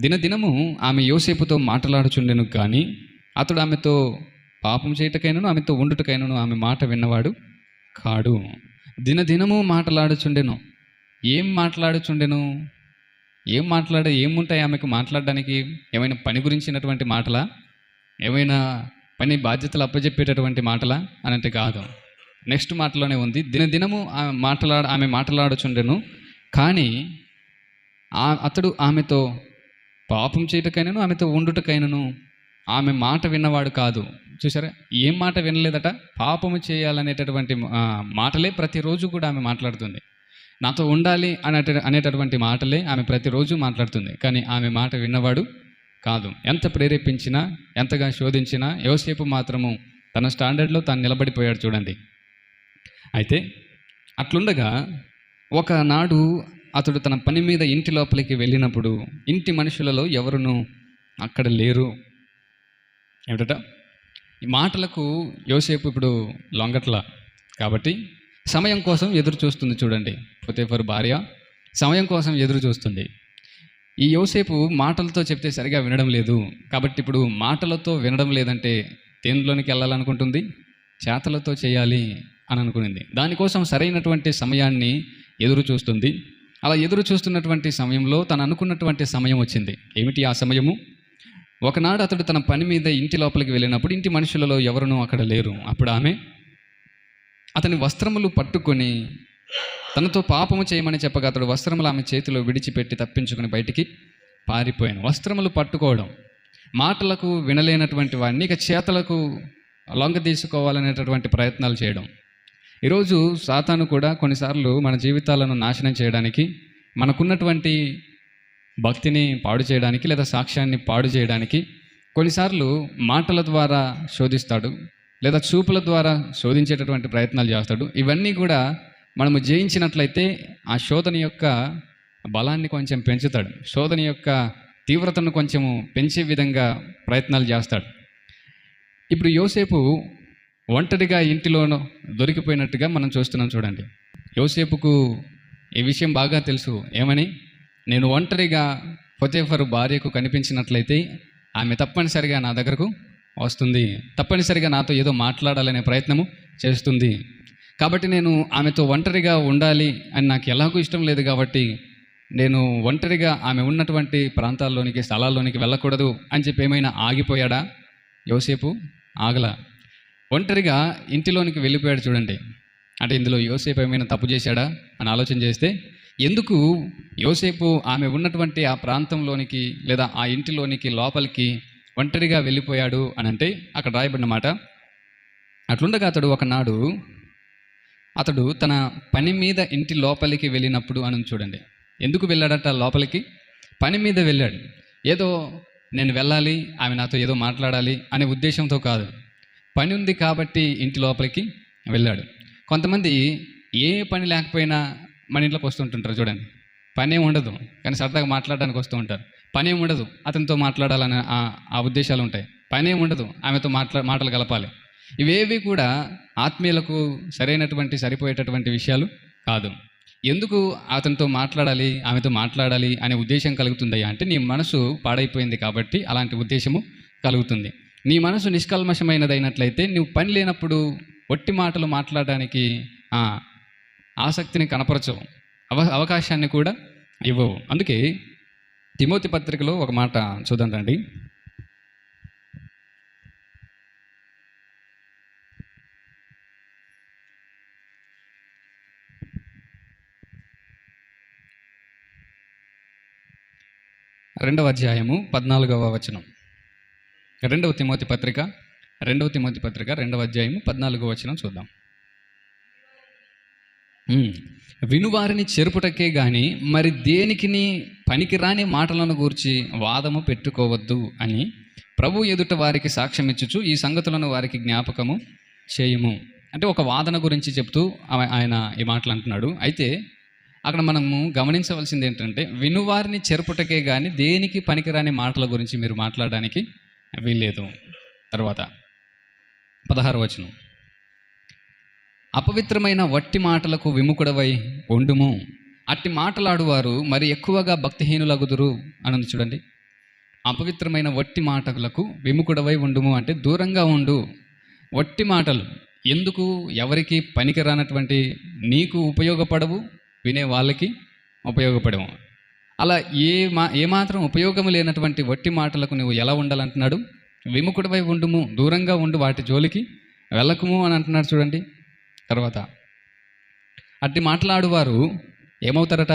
దినదినము ఆమె యోసేపుతో మాట్లాడుచుండెను కానీ అతడు ఆమెతో పాపం చేయటకైనను ఆమెతో ఉండుటకైనను ఆమె మాట విన్నవాడు కాడు. దినదినము మాట్లాడుచుండెను. ఏం మాట్లాడుచుండెను? ఏముంటాయి ఆమెకు మాట్లాడడానికి? ఏమైనా పని గురించినటువంటి మాటలా? ఏమైనా పని బాధ్యతలు అప్పచెప్పేటటువంటి మాటలా అని అంటే కాదు. నెక్స్ట్ మాటలోనే ఉంది, దినదినము ఆమె మాట్లాడుచుండెను కానీ అతడు ఆమెతో పాపం చేయటకైనను ఆమెతో ఉండుటకైనను ఆమె మాట విన్నవాడు కాదు. చూసారా, ఏం మాట వినలేదట? పాపము చేయాలనేటటువంటి మాటలే ప్రతిరోజు కూడా ఆమె మాట్లాడుతుంది. నాతో ఉండాలి అనేటటువంటి మాటలే ఆమె ప్రతిరోజు మాట్లాడుతుంది. కానీ ఆమె మాట విన్నవాడు కాదు. ఎంత ప్రేరేపించినా, ఎంతగా శోధించినా యోసేపు మాత్రము తన స్టాండర్డ్లో తాను నిలబడిపోయాడు. చూడండి, అయితే అట్లుండగా ఒకనాడు అతడు తన పని మీద ఇంటి లోపలికి వెళ్ళినప్పుడు ఇంటి మనుషులలో ఎవరునూ అక్కడ లేరు. ఏమిటట? ఈ మాటలకు యోసేపు ఇప్పుడు లొంగట్లా కాబట్టి సమయం కోసం ఎదురు చూస్తుంది. చూడండి, పోతీఫరు భార్య సమయం కోసం ఎదురు చూస్తుంది. ఈ యోసేపు మాటలతో చెప్తే సరిగా వినడం లేదు కాబట్టి ఇప్పుడు మాటలతో వినడం లేదంటే దేనిలోనికి వెళ్ళాలనుకుంటుంది? చేతలతో చేయాలి అని అనుకునింది. దానికోసం సరైనటువంటి సమయాన్ని ఎదురు చూస్తుంది. అలా ఎదురు చూస్తున్నటువంటి సమయంలో తను అనుకున్నటువంటి సమయం వచ్చింది. ఏమిటి ఆ సమయము? ఒకనాడు అతడు తన పని మీద ఇంటి లోపలికి వెళ్ళినప్పుడు ఇంటి మనుషులలో ఎవరునూ అక్కడ లేరు. అప్పుడు ఆమె అతని వస్త్రములు పట్టుకొని తనతో పాపము చేయమని చెప్పగా అతడు వస్త్రములు ఆమె చేతిలో విడిచిపెట్టి తప్పించుకుని బయటికి పారిపోయాను. వస్త్రములు పట్టుకోవడం, మాటలకు వినలేనటువంటి వాడిని ఇక చేతలకు లొంగ తీసుకోవాలనేటటువంటి ప్రయత్నాలు చేయడం. ఈరోజు సాతాను కూడా కొన్నిసార్లు మన జీవితాలను నాశనం చేయడానికి, మనకున్నటువంటి భక్తిని పాడు చేయడానికి లేదా సాక్ష్యాన్ని పాడు చేయడానికి కొన్నిసార్లు మాటల ద్వారా శోధిస్తాడు, లేదా చూపుల ద్వారా శోధించేటటువంటి ప్రయత్నాలు చేస్తాడు. ఇవన్నీ కూడా మనము జయించినట్లయితే ఆ శోధన యొక్క బలాన్ని కొంచెం పెంచుతాడు, శోధన యొక్క తీవ్రతను కొంచెము పెంచే విధంగా ప్రయత్నాలు చేస్తాడు. ఇప్పుడు యోసేపు ఒంటరిగా ఇంటిలోనూ దొరికిపోయినట్టుగా మనం చూస్తున్నాం. చూడండి, యోసేపుకు ఈ విషయం బాగా తెలుసు. ఏమని? నేను ఒంటరిగా పోతీఫరు భార్యకు కనిపించినట్లయితే ఆమె తప్పనిసరిగా నా దగ్గరకు వస్తుంది, తప్పనిసరిగా నాతో ఏదో మాట్లాడాలనే ప్రయత్నము చేస్తుంది. కాబట్టి నేను ఆమెతో ఒంటరిగా ఉండాలి అని నాకు ఎలాగూ ఇష్టం లేదు. కాబట్టి నేను ఒంటరిగా ఆమె ఉన్నటువంటి ప్రాంతాల్లోనికి, స్థలాల్లోనికి వెళ్ళకూడదు అని చెప్పి ఏమైనా ఆగిపోయాడా యోసేపు? ఆగల. ఒంటరిగా ఇంటిలోనికి వెళ్ళిపోయాడు. చూడండి, అంటే ఇందులో యోసేపు ఏమైనా తప్పు చేశాడా అని ఆలోచన చేస్తే ఎందుకు యోసేపు ఆమె ఉన్నటువంటి ఆ ప్రాంతంలోనికి లేదా ఆ ఇంటిలోనికి లోపలికి ఒంటరిగా వెళ్ళిపోయాడు అని అంటే అక్కడ రాయబడిన మాట, అట్లుండగా అతడు తన పని మీద ఇంటి లోపలికి వెళ్ళినప్పుడు అని చూడండి. ఎందుకు వెళ్ళాడట లోపలికి? పని మీద వెళ్ళాడు. ఏదో నేను వెళ్ళాలి, ఆమె నాతో ఏదో మాట్లాడాలి అనే ఉద్దేశంతో కాదు, పని ఉంది కాబట్టి ఇంటి లోపలికి వెళ్ళాడు. కొంతమంది ఏ పని లేకపోయినా మన ఇంట్లోకి వస్తుంటుంటారు. చూడండి, పని ఏమి ఉండదు కానీ సరదాగా మాట్లాడడానికి వస్తూ ఉంటారు. పని ఏమి ఉండదు, అతనితో మాట్లాడాలని ఆ ఉద్దేశాలు ఉంటాయి. పని ఏమి ఉండదు, ఆమెతో మాటలు కలపాలి. ఇవేవి కూడా ఆత్మీయులకు సరిపోయేటటువంటి విషయాలు కాదు. ఎందుకు అతనితో మాట్లాడాలి, ఆమెతో మాట్లాడాలి అనే ఉద్దేశం కలుగుతుందయ్యా అంటే నీ మనసు పాడైపోయింది కాబట్టి అలాంటి ఉద్దేశము కలుగుతుంది. నీ మనసు నిష్కల్మషమైనదైనట్లయితే నువ్వు పని లేనప్పుడు ఒట్టి మాటలు మాట్లాడడానికి ఆసక్తిని కనపరచవు, అవకాశాన్ని కూడా ఇవ్వవు. అందుకే తిమోతి పత్రికలో ఒక మాట చూద్దాం రండి. రెండవ అధ్యాయము 14వ వచనం. రెండవ తిమోతి పత్రిక 2వ అధ్యాయము 14వ వచనం చూద్దాం. వినువారిని చెరుపుటకే గాని మరి దేనికిని పనికిరాని మాటలను గూర్చి వాదము పెట్టుకోవద్దు అని ప్రభు ఎదుట వారికి సాక్ష్యం ఇచ్చుచు ఈ సంగతులను వారికి జ్ఞాపకము చేయుము. అంటే ఒక వాదన గురించి చెప్తూ ఆయన ఈ మాటలు అంటున్నాడు. అయితే అక్కడ మనము గమనించవలసింది ఏంటంటే వినువారిని చెరుపుటకే కానీ దేనికి పనికిరాని మాటల గురించి మీరు మాట్లాడడానికి వీల్లేదు. తర్వాత 16వ వచనం, అపవిత్రమైన వట్టి మాటలకు విముఖుడవై ఉండుము, అట్టి మాటలాడువారు మరి ఎక్కువగా భక్తిహీనులగుదురు అని చూడండి. అపవిత్రమైన వట్టి మాటలకు విముఖుడవై ఉండుము అంటే దూరంగా ఉండు. వట్టి మాటలు ఎందుకు, ఎవరికి పనికిరానటువంటి, నీకు ఉపయోగపడవు, వినే వాళ్ళకి ఉపయోగపడవు. అలా ఏమాత్రం ఉపయోగం లేనటువంటి వట్టి మాటలకు నువ్వు ఎలా ఉండాలంటున్నాడు? విముఖుడవై ఉండుము, దూరంగా ఉండు, వాటి జోలికి వెళ్ళకుము అని అంటున్నాడు. చూడండి తర్వాత, అట్టి మాట్లాడువారు ఏమవుతారట?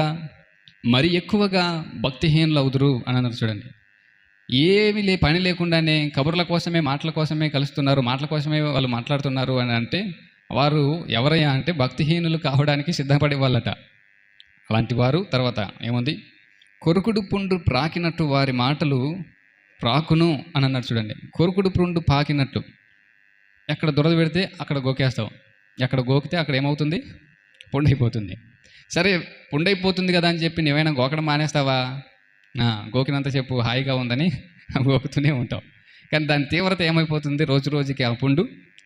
మరి ఎక్కువగా భక్తిహీనులు అవుదురు అని అన్నారు. చూడండి, పని లేకుండానే కబుర్ల కోసమే, మాటల కోసమే కలుస్తున్నారు, మాటల కోసమే వాళ్ళు మాట్లాడుతున్నారు అని అంటే వారు ఎవరయ్యా అంటే భక్తిహీనులు కావడానికి సిద్ధపడే వాళ్ళట. అలాంటి వారు తర్వాత ఏముంది? కొరుకుడు పుండు ప్రాకినట్టు వారి మాటలు ప్రాకును అని అన్నారు. చూడండి, కొరుకుడు పుండు పాకినట్టు, ఎక్కడ దురద పెడితే అక్కడ గోకేస్తావు, ఎక్కడ గోకితే అక్కడ ఏమవుతుంది? పుండైపోతుంది. సరే, పుండైపోతుంది కదా అని చెప్పి నువ్వైనా గోకడం మానేస్తావా? గోకినంత చెప్పు హాయిగా ఉందని గోకుతూనే ఉంటావు. కానీ దాని తీవ్రత ఏమైపోతుంది? రోజు రోజుకి ఆ పుండు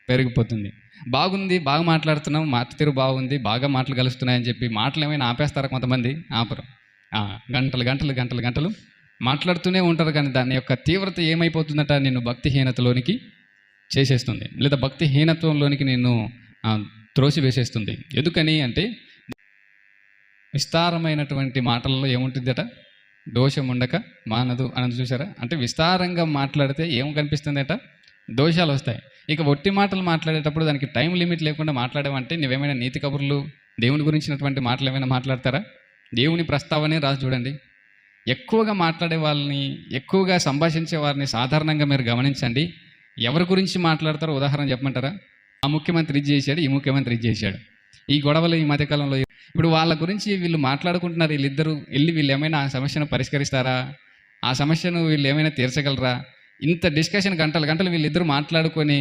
పెరిగిపోతుంది. బాగుంది, బాగా మాట్లాడుతున్నాం, మాట తీరు బాగుంది, బాగా మాటలు కలుస్తున్నాయని చెప్పి మాటలు ఏమైనా ఆపేస్తారా? కొంతమంది ఆపరు. గంటలు గంటలు గంటలు గంటలు మాట్లాడుతూనే ఉంటారు. కానీ దాని యొక్క తీవ్రత ఏమైపోతుందట? నిన్ను భక్తిహీనతలోనికి చేసేస్తుంది, లేదా భక్తిహీనత్వంలోనికి నిన్ను త్రోసివేసేస్తుంది. ఎందుకని అంటే విస్తారమైనటువంటి మాటల్లో ఏముంటుందట? దోషం ఉండక మానదు అని చూసారా? అంటే విస్తారంగా మాట్లాడితే ఏం కనిపిస్తుందట? దోషాలు వస్తాయి. ఇక ఒట్టి మాటలు మాట్లాడేటప్పుడు దానికి టైం లిమిట్ లేకుండా మాట్లాడమంటే నువ్వేమైనా నీతి కబుర్లు, దేవుని గురించినటువంటి మాటలు ఏమైనా మాట్లాడతారా? దేవుని ప్రస్తావనే రాసి చూడండి. ఎక్కువగా మాట్లాడే వాళ్ళని, ఎక్కువగా సంభాషించే వారిని సాధారణంగా మీరు గమనించండి. ఎవరి గురించి మాట్లాడతారో ఉదాహరణ చెప్పమంటారా? ఆ ముఖ్యమంత్రి ఇది చేశాడు, ఈ ముఖ్యమంత్రి ఇది చేశాడు, ఈ గొడవలు ఈ మధ్యకాలంలో. ఇప్పుడు వాళ్ళ గురించి వీళ్ళు మాట్లాడుకుంటున్నారు. వీళ్ళిద్దరూ వెళ్ళి వీళ్ళు ఏమైనా ఆ సమస్యను పరిష్కరిస్తారా? ఆ సమస్యను వీళ్ళు ఏమైనా తీర్చగలరా? ఇంత డిస్కషన్ గంటలు గంటలు వీళ్ళిద్దరూ మాట్లాడుకొని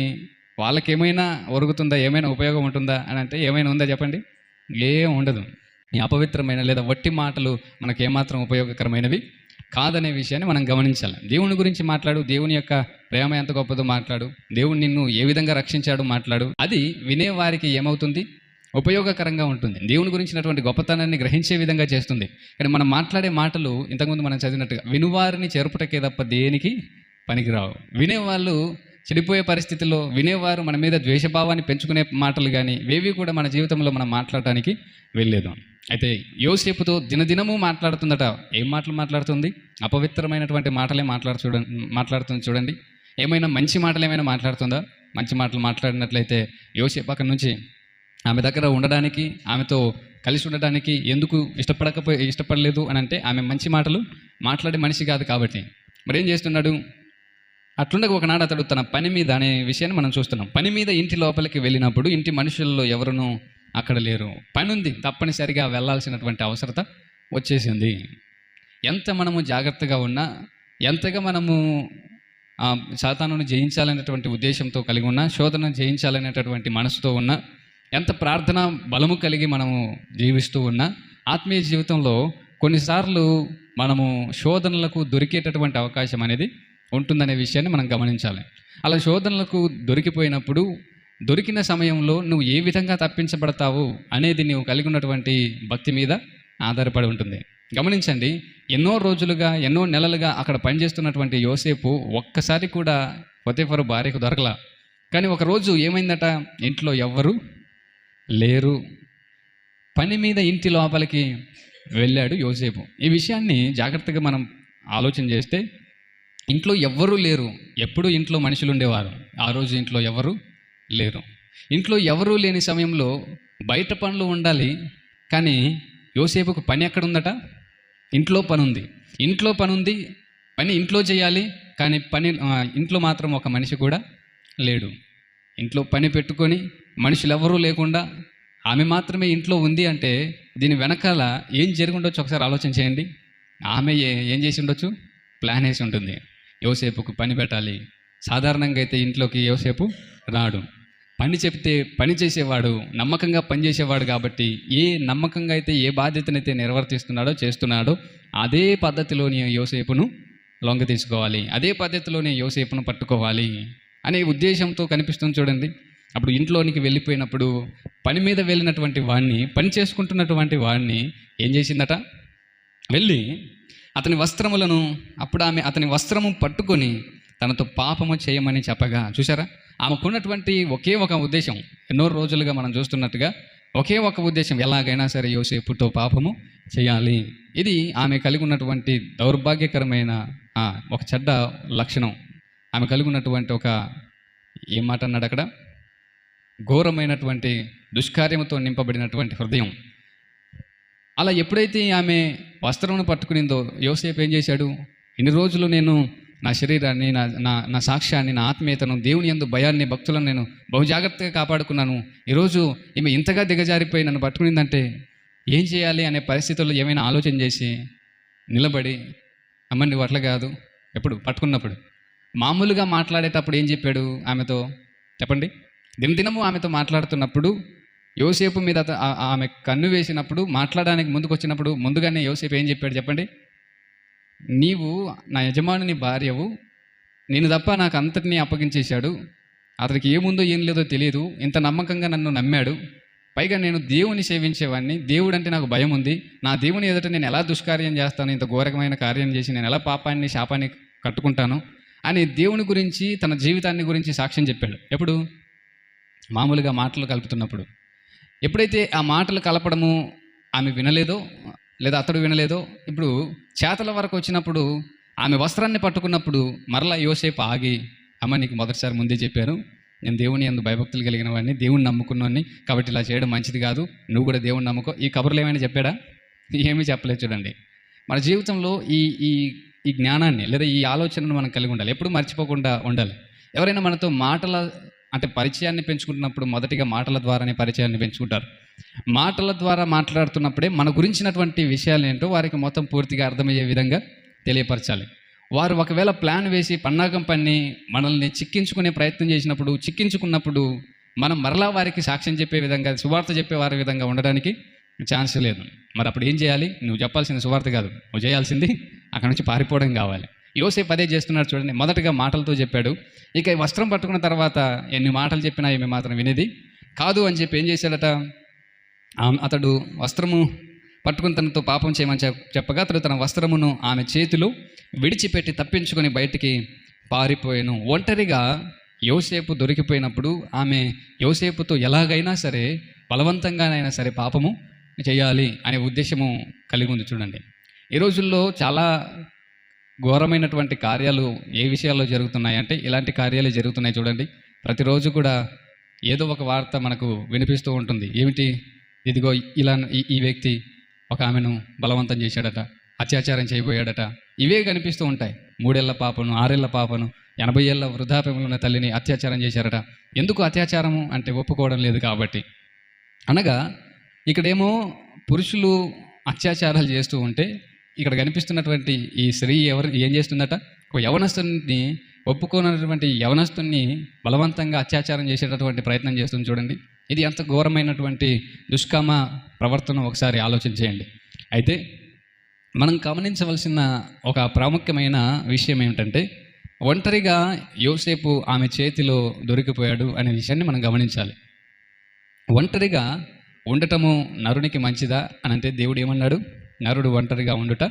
వాళ్ళకి ఏమైనా ఒరుగుతుందా, ఏమైనా ఉపయోగం ఉంటుందా అని అంటే ఏమైనా ఉందా చెప్పండి? ఏం ఉండదు. ఈ అపవిత్రమైన లేదా వట్టి మాటలు మనకు ఏమాత్రం ఉపయోగకరమైనవి కాదనే విషయాన్ని మనం గమనించాలి. దేవుని గురించి మాట్లాడు, దేవుని యొక్క ప్రేమ ఎంత గొప్పదో మాట్లాడు, దేవుడు నిన్ను ఏ విధంగా రక్షించాడు మాట్లాడు. అది వినేవారికి ఏమవుతుంది? ఉపయోగకరంగా ఉంటుంది, దేవుని గురించినటువంటి గొప్పతనాన్ని గ్రహించే విధంగా చేస్తుంది. కానీ మనం మాట్లాడే మాటలు ఇంతకుముందు మనం చదివినట్టుగా వినువారిని చెరుపుటకే తప్ప దేనికి పనికిరావు. వినేవాళ్ళు చెడిపోయే పరిస్థితుల్లో, వినేవారు మన మీద ద్వేషభావాన్ని పెంచుకునే మాటలు కానీ ఇవేవి కూడా మన జీవితంలో మనం మాట్లాడటానికి వెళ్ళలేదు. అయితే యోసేపుతో దినదినము మాట్లాడుతుందట. ఏం మాటలు మాట్లాడుతుంది? అపవిత్రమైనటువంటి మాటలే మాట్లాడుతుంది. చూడండి, ఏమైనా మంచి మాటలు ఏమైనా మాట్లాడుతుందా? మంచి మాటలు మాట్లాడినట్లయితే యోసేపు అక్కడి నుంచి ఆమె దగ్గర ఉండడానికి, ఆమెతో కలిసి ఉండడానికి ఎందుకు ఇష్టపడలేదు అని అంటే ఆమె మంచి మాటలు మాట్లాడే మనిషి కాదు కాబట్టి. మరి ఏం చేస్తున్నాడు? అట్లుండగా ఒకనాడు అతడు తన పని మీద అనే విషయాన్ని మనం చూస్తున్నాం. పని మీద ఇంటి లోపలికి వెళ్ళినప్పుడు ఇంటి మనుషుల్లో ఎవరునూ అక్కడ లేరు. పని ఉంది, తప్పనిసరిగా వెళ్ళాల్సినటువంటి అవసరత వచ్చేసింది. ఎంత మనము జాగ్రత్తగా ఉన్నా, ఎంతగా మనము సాతానును జయించాలనేటువంటి ఉద్దేశంతో కలిగి ఉన్నా, శోధన జయించాలనేటటువంటి మనసుతో ఉన్నా, ఎంత ప్రార్థన బలము కలిగి మనము జీవిస్తూ ఉన్నా, ఆత్మీయ జీవితంలో కొన్నిసార్లు మనము శోధనలకు దొరికేటటువంటి అవకాశం అనేది ఉంటుందనే విషయాన్ని మనం గమనించాలి. అలా శోధనలకు దొరికిపోయినప్పుడు, దొరికిన సమయంలో నువ్వు ఏ విధంగా తప్పించబడతావు అనేది నువ్వు కలిగి ఉన్నటువంటి భక్తి మీద ఆధారపడి ఉంటుంది. గమనించండి, ఎన్నో రోజులుగా, ఎన్నో నెలలుగా అక్కడ పనిచేస్తున్నటువంటి యోసేపు ఒక్కసారి కూడా పొతీఫరు భార్యకు దొరకలా. కానీ ఒకరోజు ఏమైందట? ఇంట్లో ఎవ్వరూ లేరు. పని మీద ఇంటి లోపలికి వెళ్ళాడు యోసేపు. ఈ విషయాన్ని జాగ్రత్తగా మనం ఆలోచన చేస్తే, ఇంట్లో ఎవ్వరూ లేరు. ఎప్పుడూ ఇంట్లో మనుషులు ఉండేవారు, ఆ రోజు ఇంట్లో ఎవరు లేరు. ఇంట్లో ఎవరూ లేని సమయంలో బయట పనులు ఉండాలి, కానీ యోసేపుకు పని ఎక్కడుందట? ఇంట్లో పని ఉంది. ఇంట్లో పని ఉంది, పని ఇంట్లో చేయాలి, కానీ ఇంట్లో మాత్రం ఒక మనిషి కూడా లేడు. ఇంట్లో పని పెట్టుకొని మనుషులు ఎవరూ లేకుండా ఆమె మాత్రమే ఇంట్లో ఉంది అంటే దీని వెనకాల ఏం జరిగి ఉండొచ్చు ఒకసారి ఆలోచన చేయండి. ఆమె ఏం చేసి ఉండొచ్చు? ప్లాన్ వేసి ఉంటుంది. యోసేపుకు పని పెట్టాలి. సాధారణంగా అయితే ఇంట్లోకి యోసేపు రాడు. పని చెప్తే పని చేసేవాడు, నమ్మకంగా పనిచేసేవాడు కాబట్టి నమ్మకంగా అయితే ఏ బాధ్యతనైతే చేస్తున్నాడో అదే పద్ధతిలోని యోసేపును లొంగ తీసుకోవాలి, అదే పద్ధతిలోనే యోసేపును పట్టుకోవాలి అనే ఉద్దేశంతో కనిపిస్తుంది. చూడండి, అప్పుడు ఇంట్లోనికి వెళ్ళిపోయినప్పుడు పని మీద వెళ్ళినటువంటి వాడిని, పని చేసుకుంటున్నటువంటి వాడిని ఏం చేసిందట? వెళ్ళి అతని వస్త్రములను అప్పుడు ఆమె అతని వస్త్రము పట్టుకొని తనతో పాపము చేయమని చెప్పగా, చూసారా, ఆమెకున్నటువంటి ఒకే ఒక ఉద్దేశం, ఎన్నో రోజులుగా మనం చూస్తున్నట్టుగా ఒకే ఒక ఉద్దేశం, ఎలాగైనా సరే యోసేపుతో పాపము చేయాలి. ఇది ఆమె కలిగి ఉన్నటువంటి దౌర్భాగ్యకరమైన ఒక చెడ్డ లక్షణం. ఆమె కలిగి ఉన్నటువంటి ఒక ఏం మాట అన్నాడు అక్కడ, ఘోరమైనటువంటి దుష్కార్యముతో నింపబడినటువంటి హృదయం. అలా ఎప్పుడైతే ఆమె వస్త్రమును పట్టుకునిందో, యోసేపు ఏం చేశాడు, ఇన్ని రోజులు నేను నా శరీరాన్ని, నా సాక్ష్యాన్ని, నా ఆత్మీయతను, దేవుని యందు భయాన్ని, భక్తులను నేను బహుజాగ్రత్తగా కాపాడుకున్నాను. ఈరోజు ఈమె ఇంతగా దిగజారిపోయి నన్ను పట్టుకునిందంటే ఏం చేయాలి అనే పరిస్థితుల్లో ఏమైనా ఆలోచన చేసి నిలబడి, అమ్మ నువ్వు అట్లా కాదు, ఎప్పుడు పట్టుకున్నప్పుడు మామూలుగా మాట్లాడేటప్పుడు ఏం చెప్పాడు ఆమెతో చెప్పండి. దినదినము ఆమెతో మాట్లాడుతున్నప్పుడు, యోసేపు మీద ఆమె కన్ను వేసినప్పుడు, మాట్లాడడానికి ముందుకు వచ్చినప్పుడు ముందుగానే యోసేపు ఏం చెప్పాడు చెప్పండి, నీవు నా యజమానుని భార్యవు, నేను తప్ప నాకు అంతటినీ అప్పగించేశాడు, అతనికి ఏముందో ఏం లేదో తెలియదు, ఇంత నమ్మకంగా నన్ను నమ్మాడు, పైగా నేను దేవుని సేవించేవాడిని, దేవుడు అంటే నాకు భయం ఉంది, నా దేవుని ఎదుట నేను ఎలా దుష్కార్యం చేస్తాను, ఇంత ఘోరమైన కార్యం చేసి నేను ఎలా పాపాన్ని శాపాన్ని కట్టుకుంటాను అని దేవుని గురించి, తన జీవితాన్ని గురించి సాక్ష్యం చెప్పాడు. ఎప్పుడు? మామూలుగా మాటలు కలుపుతున్నప్పుడు. ఎప్పుడైతే ఆ మాటలు కలపడము ఆమె వినలేదో, లేదా అతడు వినలేదో, ఇప్పుడు చేతల వరకు వచ్చినప్పుడు, ఆమె వస్త్రాన్ని పట్టుకున్నప్పుడు మరలా యోసేపు ఆగి, అమ్మ నీకు మొదటిసారి ముందే చెప్పాను, నేను దేవుని యందు భయభక్తులు కలిగిన వాడిని, దేవుణ్ణి నమ్ముకున్నాన్ని, కాబట్టి ఇలా చేయడం మంచిది కాదు, నువ్వు కూడా దేవుణ్ణి నమ్ముకో. ఈ కబుర్లు ఏమైనా చెప్పాడా? ఏమీ చెప్పలేదు. చూడండి, మన జీవితంలో ఈ ఈ ఈ జ్ఞానాన్ని లేదా ఈ ఆలోచనను మనం కలిగి ఉండాలి, ఎప్పుడు మర్చిపోకుండా ఉండాలి. ఎవరైనా మనతో మాటల అంటే పరిచయాన్ని పెంచుకుంటున్నప్పుడు మొదటిగా మాటల ద్వారానే పరిచయాన్ని పెంచుకుంటారు. మాటల ద్వారా మాట్లాడుతున్నప్పుడే మన గురించినటువంటి విషయాలు ఏంటో వారికి మొత్తం పూర్తిగా అర్థమయ్యే విధంగా తెలియపరచాలి. వారు ఒకవేళ ప్లాన్ వేసి పన్నాగం పన్ని మనల్ని చిక్కించుకునే ప్రయత్నం చేసినప్పుడు, చిక్కించుకున్నప్పుడు మనం మరలా వారికి సాక్ష్యం చెప్పే విధంగా, సువార్త చెప్పే వారి విధంగా ఉండడానికి ఛాన్స్ లేదు. మరి అప్పుడు ఏం చేయాలి? నువ్వు చెప్పాల్సిన సువార్త కాదు, నువ్వు చేయాల్సింది అక్కడి నుంచి పారిపోవడం కావాలి. యోసేపు అదే చేస్తున్నాడు. చూడండి, మొదటగా మాటలతో చెప్పాడు, ఇక వస్త్రం పట్టుకున్న తర్వాత ఎన్ని మాటలు చెప్పినా ఏమి మాత్రం వినేది కాదు అని చెప్పి ఏం చేశాడట, అతడు వస్త్రము పట్టుకుని తనతో పాపం చేయమని చెప్పగా, అతడు తన వస్త్రమును ఆమె చేతిలో విడిచిపెట్టి తప్పించుకొని బయటికి పారిపోయాను. ఒంటరిగా యోసేపు దొరికిపోయినప్పుడు ఆమె యోసేపుతో ఎలాగైనా సరే, బలవంతంగానైనా సరే పాపము చేయాలి అనే ఉద్దేశము కలిగి ఉంది. చూడండి, ఈ రోజుల్లో చాలా ఘోరమైనటువంటి కార్యాలు ఏ విషయాల్లో జరుగుతున్నాయి అంటే ఇలాంటి కార్యాలు జరుగుతున్నాయి. చూడండి, ప్రతిరోజు కూడా ఏదో ఒక వార్త మనకు వినిపిస్తూ ఉంటుంది. ఏమిటి? ఇదిగో ఇలా ఈ వ్యక్తి ఒక ఆమెను బలవంతం చేశాడట, అత్యాచారం చేయబోయాడట, ఇవే కనిపిస్తూ ఉంటాయి. 3 ఏళ్ల పాపను, 6 ఏళ్ల పాపను, 80 ఏళ్ల వృద్ధాప్యంలో ఉన్న తల్లిని అత్యాచారం చేశారట. ఎందుకు అత్యాచారము అంటే ఒప్పుకోవడం లేదు కాబట్టి. అనగా ఇక్కడేమో పురుషులు అత్యాచారాలు చేస్తూ ఉంటే, ఇక్కడ కనిపిస్తున్నటువంటి ఈ స్త్రీ ఏం చేస్తుందట, ఒక యవనస్తుని, ఒప్పుకోనటువంటి యవనస్తుని బలవంతంగా అత్యాచారం చేసేటటువంటి ప్రయత్నం చేస్తుంది. చూడండి, ఇది ఎంత ఘోరమైనటువంటి దుష్కామ ప్రవర్తన ఒకసారి ఆలోచన చేయండి. అయితే మనం గమనించవలసిన ఒక ప్రాముఖ్యమైన విషయం ఏమిటంటే, ఒంటరిగా యోసేపు ఆమె చేతిలో దొరికిపోయాడు అనే విషయాన్ని మనం గమనించాలి. ఒంటరిగా ఉండటము నరునికి మంచిదా అని అంటే దేవుడు ఏమన్నాడు? నరుడు ఒంటరిగా ఉండుట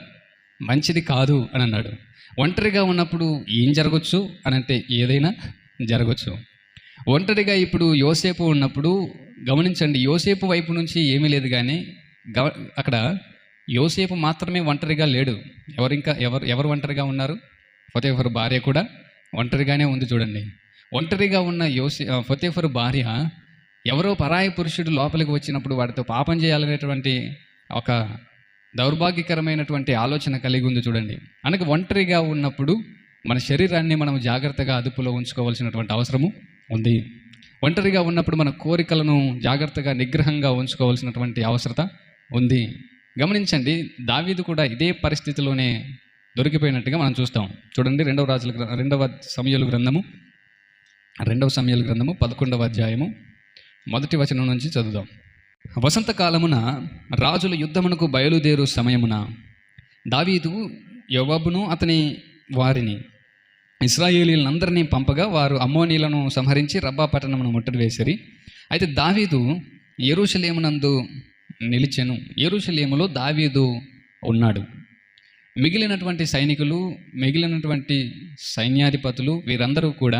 మంచిది కాదు అని అన్నాడు. ఒంటరిగా ఉన్నప్పుడు ఏం జరగచ్చు అని అంటే ఏదైనా జరగచ్చు. ఒంటరిగా ఇప్పుడు యోసేపు ఉన్నప్పుడు గమనించండి, యోసేపు వైపు నుంచి ఏమీ లేదు, కానీ అక్కడ యోసేపు మాత్రమే ఒంటరిగా లేడు. ఎవరు ఒంటరిగా ఉన్నారు? పొతీఫరు భార్య కూడా ఒంటరిగానే ఉంది. చూడండి, ఒంటరిగా ఉన్న పొతీఫరు భార్య ఎవరో పరాయి పురుషుడు లోపలికి వచ్చినప్పుడు వాడితో పాపం చేయాలనేటువంటి ఒక దౌర్భాగ్యకరమైనటువంటి ఆలోచన కలిగి ఉంది. చూడండి, అనగా ఒంటరిగా ఉన్నప్పుడు మన శరీరాన్ని మనం జాగ్రత్తగా అదుపులో ఉంచుకోవాల్సినటువంటి అవసరము ఉంది. ఒంటరిగా ఉన్నప్పుడు మన కోరికలను జాగ్రత్తగా నిగ్రహంగా ఉంచుకోవాల్సినటువంటి అవసరత ఉంది. గమనించండి, దావీదు కూడా ఇదే పరిస్థితిలోనే దొరికిపోయినట్టుగా మనం చూస్తాం. చూడండి, 2వ సమూయేలు గ్రంథము 11వ అధ్యాయము 1వ వచనం నుంచి చదువుదాం. వసంతకాలమున రాజులు యుద్ధమునకు బయలుదేరు సమయమున దావీదు యోవాబును అతని వారిని ఇశ్రాయేలీలందరినీ పంపగా, వారు అమ్మోనీలను సంహరించి రబ్బా పట్టణమును ముట్టడివేసిరి. అయితే దావీదు యెరూషలేమునందు నిలిచెను. యెరూషలేములో దావీదు ఉన్నాడు. మిగిలినటువంటి సైనికులు, మిగిలినటువంటి సైన్యాధిపతులు వీరందరూ కూడా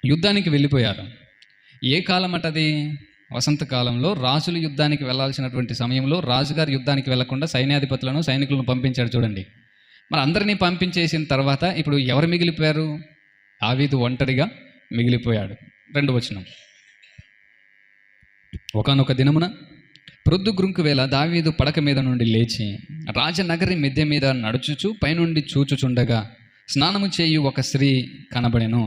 యుద్ధానికి వెళ్ళిపోయారు. ఏ కాలం అటది? వసంతకాలంలో రాజులు యుద్ధానికి వెళ్ళాల్సినటువంటి సమయంలో రాజుగారు యుద్ధానికి వెళ్లకుండా సైన్యాధిపతులను, సైనికులను పంపించాడు చూడండి. మరి అందరినీ పంపించేసిన తర్వాత ఇప్పుడు ఎవరు మిగిలిపోయారు? దావీదు ఒంటరిగా మిగిలిపోయాడు. 2వ వచనం. ఒకానొక దినమున ప్రొద్దుగ్రుంకు వేళ దావీదు పడక మీద నుండి లేచి రాజనగరి మిద్దె మీద నడుచుచు పైనుండి చూచుచుండగా స్నానము చేయు ఒక స్త్రీ కనబడెను.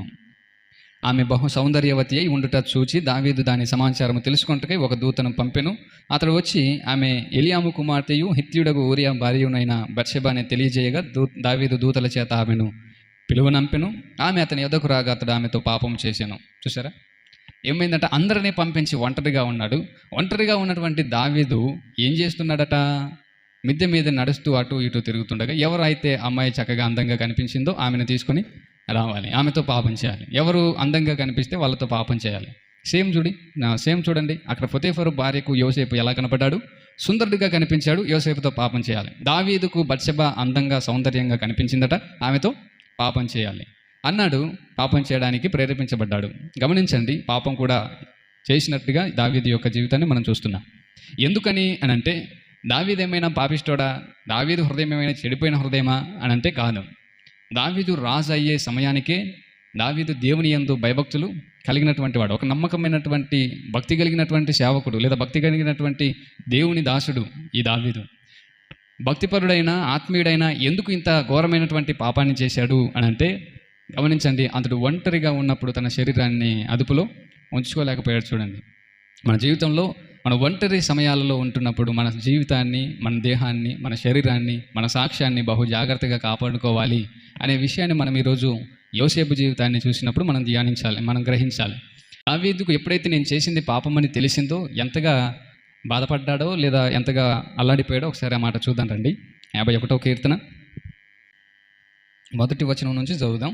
ఆమె బహు సౌందర్యవతి అయి ఉండుట చూచి దావీదు దాని సమాచారము తెలుసుకొనుటకై ఒక దూతను పంపెను. అతడు వచ్చి ఆమె ఎలియాము కుమార్తెయు హిత్తీయుడగు ఊరియా భార్యయునైన బత్షెబనే తెలియజేయగా దావీదు దూతల చేత ఆమెను పిలువనంపెను. ఆమె అతని యొద్దకు రాగా అతడు ఆమెతో పాపం చేశాను. చూసారా ఏమైందంటే అందరినీ పంపించి ఒంటరిగా ఉన్నాడు. ఒంటరిగా ఉన్నటువంటి దావీదు ఏం చేస్తున్నాడట? మిద్దె మీద నడుస్తూ అటు ఇటు తిరుగుతుండగా ఎవరైతే అమ్మాయి చక్కగా అందంగా కనిపించిందో ఆమెను తీసుకొని రావాలి, ఆమెతో పాపం చేయాలి. ఎవరు అందంగా కనిపిస్తే వాళ్ళతో పాపం చేయాలి. సేమ్ చూడండి, అక్కడ పొతీఫరు భార్యకు యోసేపు ఎలా కనపడ్డాడు? సుందరుడిగా కనిపించాడు, యోసేపుతో పాపం చేయాలి. దావీదుకు బత్షెబ అందంగా సౌందర్యంగా కనిపించిందట, ఆమెతో పాపం చేయాలి అన్నాడు. పాపం చేయడానికి ప్రేరేపించబడ్డాడు. గమనించండి, పాపం కూడా చేసినట్టుగా దావీదు యొక్క జీవితాన్ని మనం చూస్తున్నాం. ఎందుకని అని అంటే దావీదు ఏమైనా పాపిష్టోడా? దావీదు హృదయం ఏమైనా చెడిపోయిన హృదయమా అని అంటే కాదు. దావీదు రాజు అయ్యే సమయానికే దావీదు దేవుని యందు భయభక్తులు కలిగినటువంటి వాడు, ఒక నమ్మకమైనటువంటి భక్తి కలిగినటువంటి సేవకుడు లేదా భక్తి కలిగినటువంటి దేవుని దాసుడు ఈ దావీదు. భక్తిపరుడైన ఆత్మీయుడైన ఎందుకు ఇంత ఘోరమైనటువంటి పాపాన్ని చేశాడు అని అంటే గమనించండి, అతడు ఒంటరిగా ఉన్నప్పుడు తన శరీరాన్ని అదుపులో ఉంచుకోలేకపోయాడు. చూడండి, మన జీవితంలో మన ఒంటరి సమయాలలో ఉంటున్నప్పుడు మన జీవితాన్ని, మన దేహాన్ని, మన శరీరాన్ని, మన సాక్ష్యాన్ని బహు జాగ్రత్తగా కాపాడుకోవాలి అనే విషయాన్ని మనం ఈరోజు యోసేపు జీవితాన్ని చూసినప్పుడు మనం ధ్యానించాలి, మనం గ్రహించాలి. దావీదుకు ఎప్పుడైతే నేను చేసింది పాపమని తెలిసిందో ఎంతగా బాధపడ్డాడో లేదా ఎంతగా అల్లాడిపోయాడో ఒకసారి ఆ మాట చూద్దాం రండి. 51వ కీర్తన 1వ వచనం నుంచి చదువుదాం.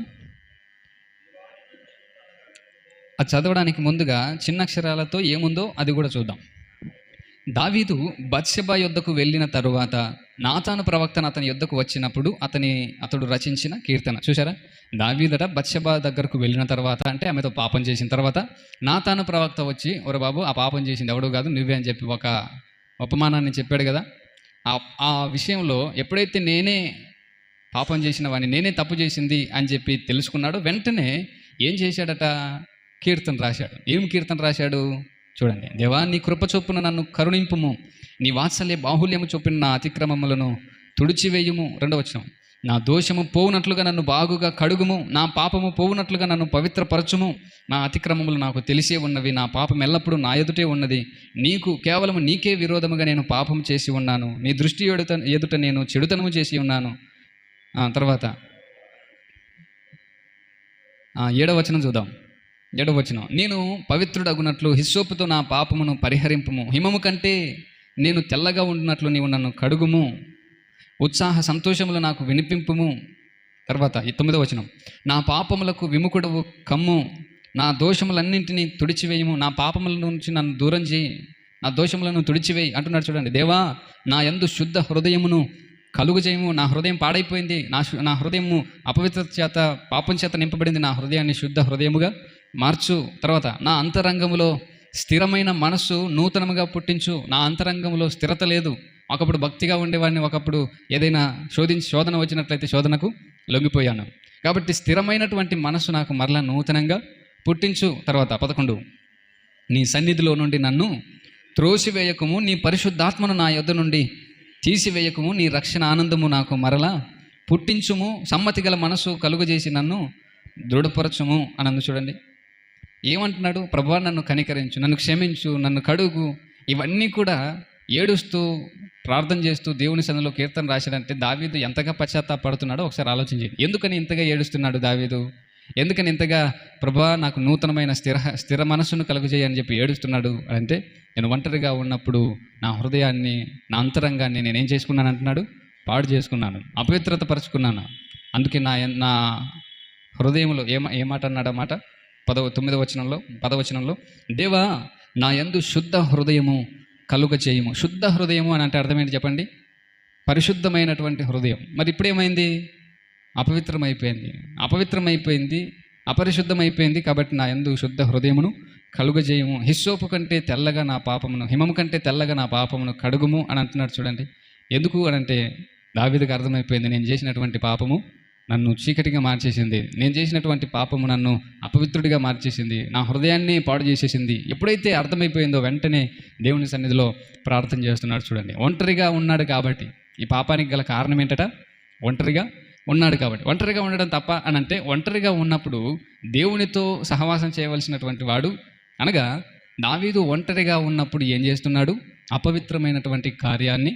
అది చదవడానికి ముందుగా చిన్న అక్షరాలతో ఏముందో అది కూడా చూద్దాం. దావీదు బత్షెబ యొద్దకు వెళ్ళిన తరువాత నాతాను ప్రవక్తను అతని యొద్దకు వచ్చినప్పుడు అతడు రచించిన కీర్తన. చూసారా, దావీదట బత్షెబ దగ్గరకు వెళ్ళిన తర్వాత అంటే ఆమెతో పాపం చేసిన తర్వాత నాతాను ప్రవక్త వచ్చి ఒరే బాబు ఆ పాపం చేసింది ఎవడో కాదు నువ్వే అని చెప్పి ఒక ఉపమానాన్ని చెప్పాడు కదా. ఆ విషయంలో ఎప్పుడైతే నేనే పాపం చేసిన వాడిని, నేనే తప్పు చేసింది అని చెప్పి తెలుసుకున్నాడు, వెంటనే ఏం చేశాడట? కీర్తన రాశాడు. ఏం కీర్తన రాశాడు చూడండి. దేవా, నీ కృప చొప్పున నన్ను కరుణింపుము, నీ వాత్సల్య బాహుల్యము చొప్పున నా అతిక్రమములను తుడిచివేయుము. 2వ వచనం. నా దోషము పోవునట్లుగా నన్ను బాగుగా కడుగుము, నా పాపము పోవునట్లుగా నన్ను పవిత్రపరచుము. నా అతిక్రమములు నాకు తెలిసే ఉన్నవి, నా పాపం ఎల్లప్పుడూ నా ఎదుటే ఉన్నది. కేవలము నీకే విరోధముగా నేను పాపం చేసి ఉన్నాను, నీ దృష్టి ఎదుట నేను చెడుతనము చేసి ఉన్నాను. తర్వాత 7వ వచనం చూద్దాం. 7వ వచనం. నేను పవిత్రుడగునట్లు హిస్సోపుతో నా పాపమును పరిహరింపుము, హిమము కంటే నేను తెల్లగా ఉండినట్లు నీవు నన్ను కడుగుము, ఉత్సాహ సంతోషములు నాకు వినిపింపుము. తర్వాత 9వ వచనం. నా పాపములకు విముఖుడవు కమ్ము, నా దోషములన్నింటినీ తుడిచివేయము, నా పాపముల నుంచి నన్ను దూరం చేయి, నా దోషములను తుడిచివేయి అంటున్నాడు. చూడండి, దేవా నా యందు శుద్ధ హృదయమును కలుగు చేయము, నా హృదయం పాడైపోయింది, నా హృదయము అపవిత్రత చేత పాపం చేత నింపబడింది, నా హృదయాన్ని శుద్ధ హృదయముగా మార్చు. తర్వాత నా అంతరంగములో స్థిరమైన మనస్సు నూతనముగా పుట్టించు. నా అంతరంగంలో స్థిరత లేదు. ఒకప్పుడు భక్తిగా ఉండేవాడిని, ఒకప్పుడు ఏదైనా శోధన వచ్చినట్లయితే శోధనకు లొంగిపోయాను. కాబట్టి స్థిరమైనటువంటి మనస్సు నాకు మరలా నూతనంగా పుట్టించు. తర్వాత 11. నీ సన్నిధిలో నుండి నన్ను త్రోసివేయకము, నీ పరిశుద్ధాత్మను నా యొద్ద నుండి తీసివేయకము, నీ రక్షణ ఆనందము నాకు మరలా పుట్టించుము, సమ్మతి గల మనసు కలుగజేసి నన్ను దృఢపరచుము అని చూడండి. ఏమంటున్నాడు? ప్రభువా నన్ను కనికరించు, నన్ను క్షమించు, నన్ను కడుగు. ఇవన్నీ కూడా ఏడుస్తూ ప్రార్థన చేస్తూ దేవుని సన్నిధిలో కీర్తన రాశాడంటే దావీదు ఎంతగా పశ్చాత్తాపడుతున్నాడో ఒకసారి ఆలోచించండి. ఎందుకని ఇంతగా ఏడుస్తున్నాడు దావీదు? ఎందుకని ఇంతగా ప్రభువా నాకు నూతనమైన స్థిర మనస్సును కలుగజేయి అని చెప్పి ఏడుస్తున్నాడు అంటే, నేను ఒంటరిగా ఉన్నప్పుడు నా హృదయాన్ని, నా అంతరంగాన్ని నేనేం చేసుకున్నాను అంటున్నాడు? పాడు చేసుకున్నాను, అపవిత్రత పరుచుకున్నాను. అందుకే నా హృదయంలో ఏ మాట అన్నాడు? మాట 10వ వచనంలో దేవా నా యందు శుద్ధ హృదయము కలుగ చేయము. శుద్ధ హృదయము అని అంటే అర్థమేంటి చెప్పండి? పరిశుద్ధమైనటువంటి హృదయం. మరి ఇప్పుడేమైంది? అపవిత్రమైపోయింది, అపరిశుద్ధమైపోయింది. కాబట్టి నా యందు శుద్ధ హృదయమును కలుగజేయము, హిస్సోపు కంటే తెల్లగా నా పాపమును, హిమము కంటే తెల్లగా నా పాపమును కడుగుము అని అంటున్నాడు. చూడండి, ఎందుకు అనంటే దావీదుకు అర్థమైపోయింది, నేను చేసినటువంటి పాపము నన్ను చీకటిగా మార్చేసింది, నేను చేసినటువంటి పాపము నన్ను అపవిత్రుడిగా మార్చేసింది, నా హృదయాన్ని పాడు చేసేసింది. ఎప్పుడైతే అర్థమైపోయిందో వెంటనే దేవుని సన్నిధిలో ప్రార్థన చేస్తున్నాడు. చూడండి, ఒంటరిగా ఉన్నాడు కాబట్టి. ఈ పాపానికి గల కారణం ఏంటట? ఒంటరిగా ఉన్నాడు కాబట్టి. ఒంటరిగా ఉండడం తప్ప అనంటే, ఒంటరిగా ఉన్నప్పుడు దేవునితో సహవాసం చేయవలసినటువంటి వాడు, అనగా దావీదు ఒంటరిగా ఉన్నప్పుడు ఏం చేస్తున్నాడు? అపవిత్రమైనటువంటి కార్యాన్ని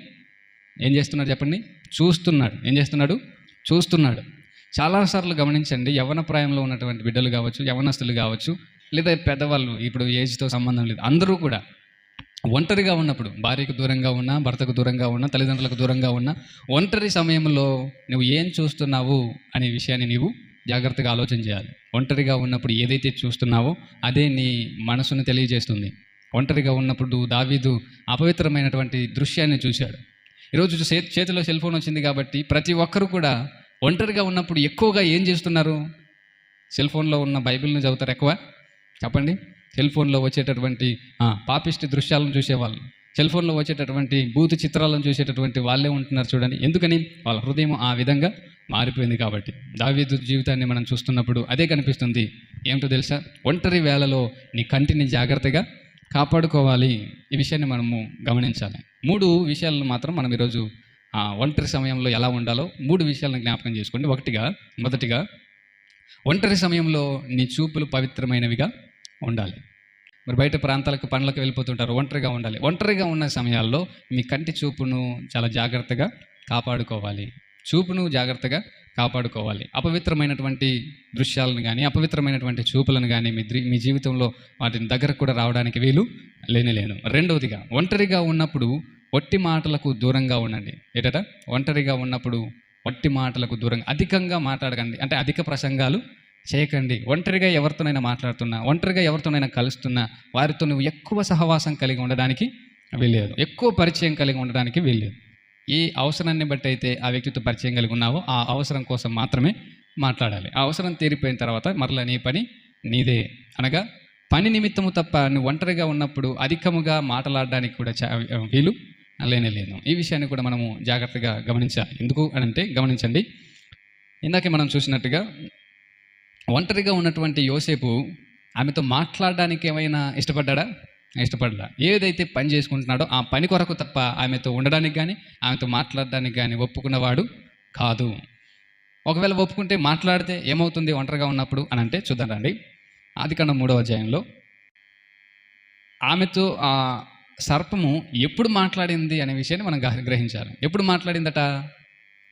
ఏం చేస్తున్నాడు చెప్పండి? చూస్తున్నాడు. ఏం చేస్తున్నాడు? చూస్తున్నాడు. చాలాసార్లు గమనించండి, యవ్వన ప్రాయంలో ఉన్నటువంటి బిడ్డలు కావచ్చు, యవ్వనస్తులు కావచ్చు, లేదా పెద్దవాళ్ళు, ఇప్పుడు ఏజ్తో సంబంధం లేదు, అందరూ కూడా ఒంటరిగా ఉన్నప్పుడు, భార్యకు దూరంగా ఉన్నా, భర్తకు దూరంగా ఉన్నా, తల్లిదండ్రులకు దూరంగా ఉన్నా, ఒంటరి సమయంలో నువ్వు ఏం చూస్తున్నావు అనే విషయాన్ని నీవు జాగ్రత్తగా ఆలోచన చేయాలి. ఒంటరిగా ఉన్నప్పుడు ఏదైతే చూస్తున్నావో అదే నీ మనసును తెలియజేస్తుంది. ఒంటరిగా ఉన్నప్పుడు దావీదు అపవిత్రమైనటువంటి దృశ్యాన్ని చూశాడు. ఈరోజు చేతిలో సెల్ ఫోన్ వచ్చింది కాబట్టి ప్రతి ఒక్కరు కూడా ఒంటరిగా ఉన్నప్పుడు ఎక్కువగా ఏం చేస్తున్నారు? సెల్ ఫోన్లో ఉన్న బైబిల్ని చదువుతారు ఎక్కువ. చెప్పండి, సెల్ ఫోన్లో వచ్చేటటువంటి పాపిష్టి దృశ్యాలను చూసేవాళ్ళు, సెల్ ఫోన్లో వచ్చేటటువంటి బూతు చిత్రాలను చూసేటటువంటి వాళ్ళే ఉంటున్నారు. చూడండి, ఎందుకని? వాళ్ళ హృదయం ఆ విధంగా మారిపోయింది కాబట్టి. దావీదు జీవితాన్ని మనం చూస్తున్నప్పుడు అదే కనిపిస్తుంది. ఏమిటో తెలుసా? ఒంటరి వేళలో నీ కంటిని జాగ్రత్తగా కాపాడుకోవాలి. ఈ విషయాన్ని మనము గమనించాలి. 3 విషయాలను మాత్రం మనం ఈరోజు ఒంటరి సమయంలో ఎలా ఉండాలో 3 విషయాలను జ్ఞాపకం చేసుకోండి. మొదటిగా ఒంటరి సమయంలో నీ చూపులు పవిత్రమైనవిగా ఉండాలి. మరి బయట ప్రాంతాలకు పనులకు వెళ్ళిపోతుంటారు, ఒంటరిగా ఉండాలి. ఒంటరిగా ఉన్న సమయాల్లో మీ కంటి చూపును చాలా జాగ్రత్తగా కాపాడుకోవాలి. చూపును జాగ్రత్తగా కాపాడుకోవాలి. అపవిత్రమైనటువంటి దృశ్యాలను కానీ, అపవిత్రమైనటువంటి చూపులను కానీ మీ జీవితంలో వాటిని దగ్గరకు కూడా రావడానికి వీలు లేనిలేను. రెండవదిగా, ఒంటరిగా ఉన్నప్పుడు ఒట్టి మాటలకు దూరంగా ఉండండి. ఏంటట? ఒంటరిగా ఉన్నప్పుడు ఒట్టి మాటలకు దూరంగా, అధికంగా మాట్లాడకండి. అంటే అధిక ప్రసంగాలు చేయకండి. ఒంటరిగా ఎవరితోనైనా మాట్లాడుతున్నా, ఒంటరిగా ఎవరితోనైనా కలుస్తున్నా, వారితో నువ్వు ఎక్కువ సహవాసం కలిగి ఉండడానికి వీల్లేదు, ఎక్కువ పరిచయం కలిగి ఉండడానికి వీల్లేదు. ఏ అవసరాన్ని బట్టి అయితే ఆ వ్యక్తితో పరిచయం కలిగి ఉన్నావో ఆ అవసరం కోసం మాత్రమే మాట్లాడాలి. ఆ అవసరం తీరిపోయిన తర్వాత మరలా నీ పని నీదే. అనగా పని నిమిత్తము తప్ప నువ్వు ఒంటరిగా ఉన్నప్పుడు అధికముగా మాట్లాడడానికి కూడా వీలు లేనేలేదు. ఈ విషయాన్ని కూడా మనము జాగ్రత్తగా గమనించాలి. ఎందుకు అనంటే, గమనించండి, ఇందాకే మనం చూసినట్టుగా ఒంటరిగా ఉన్నటువంటి యోసేపు ఆమెతో మాట్లాడడానికి ఏమైనా ఇష్టపడ్డా? ఏదైతే పని చేసుకుంటున్నాడో ఆ పని కొరకు తప్ప ఆమెతో ఉండడానికి కానీ, ఆమెతో మాట్లాడడానికి కానీ ఒప్పుకున్నవాడు కాదు. ఒకవేళ ఒప్పుకుంటే, మాట్లాడితే ఏమవుతుంది ఒంటరిగా ఉన్నప్పుడు అని అంటే చూద్దాం రండి. ఆదికాండం 3వ అధ్యాయంలో ఆమెతో ఆ సర్పము ఎప్పుడు మాట్లాడింది అనే విషయాన్ని మనం గ్రహించాలి. ఎప్పుడు మాట్లాడిందట?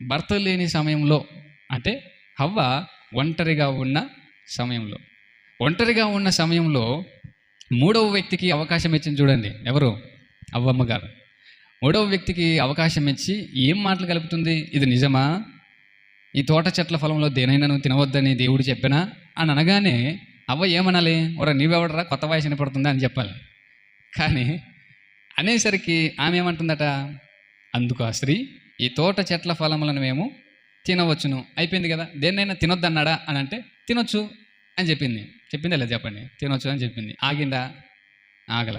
భర్త లేని సమయంలో, అంటే హవ్వ ఒంటరిగా ఉన్న సమయంలో. ఒంటరిగా ఉన్న సమయంలో 3వ వ్యక్తికి అవకాశం ఇచ్చింది. చూడండి, ఎవరు? అవ్వమ్మ గారు 3వ వ్యక్తికి అవకాశం ఇచ్చి ఏం మాటలు కలుపుతుంది? ఇది నిజమా? ఈ తోట చెట్ల ఫలంలో దేనైనా నువ్వు తినవద్దని దేవుడు చెప్పినా అని అనగానే అవ్వ ఏమనాలి? ఒరా నీవెవడరా, కొత్త వాయిస్ వినపడుతుందా అని చెప్పాలి. కానీ అనేసరికి ఆమె ఏమంటుందట? అందుకు ఆ స్త్రీ, ఈ తోట చెట్ల ఫలములను మేము తినవచ్చును. అయిపోయింది కదా, దేన్నైనా తినొద్దన్నాడా అని అంటే తినొచ్చు అని చెప్పిందా లేదా చెప్పండి? తినొచ్చు అని చెప్పింది. ఆగిందా? ఆగల.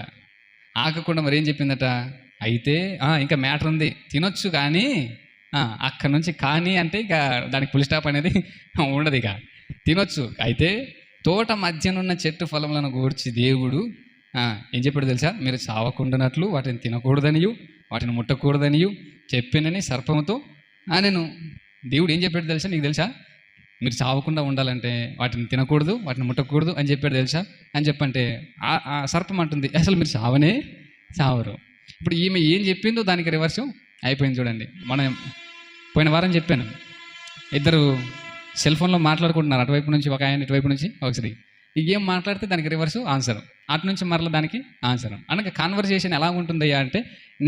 ఆగకుండా మరి ఏం చెప్పిందట? అయితే ఇంకా మ్యాటర్ ఉంది, తినొచ్చు కానీ అక్కడి నుంచి కానీ అంటే ఇక దానికి ఫుల్ స్టాప్ అనేది ఉండదు. ఇక తినొచ్చు, అయితే తోట మధ్యనున్న చెట్టు ఫలములను గూర్చి దేవుడు ఏం చెప్పాడు తెలుసా? మీరు చావకుండానట్లు వాటిని తినకూడదనియు వాటిని ముట్టకూడదనియు చెప్పినని సర్పముతో నేను. దేవుడు ఏం చెప్పాడు తెలుసా? నీకు తెలుసా? మీరు చావకుండా ఉండాలంటే వాటిని తినకూడదు, వాటిని ముట్టకూడదు అని చెప్పాడు తెలుసా అని చెప్పంటే ఆ సర్పం అంటుంది, అసలు మీరు చావరు. ఇప్పుడు ఈమె ఏం చెప్పిందో దానికి రివర్సు అయిపోయింది. చూడండి, మనం పోయిన వారం చెప్పాను, ఇద్దరు సెల్ ఫోన్లో మాట్లాడుకుంటున్నారు, అటువైపు నుంచి ఒక ఆయన, ఇటువైపు నుంచి ఒక స్త్రీ. ఏం మాట్లాడితే దానికి రివర్సు ఆన్సర్, అటు నుంచి మరలా దానికి ఆన్సర్. అనగా కాన్వర్జేషన్ ఎలా ఉంటుందయ్యా అంటే,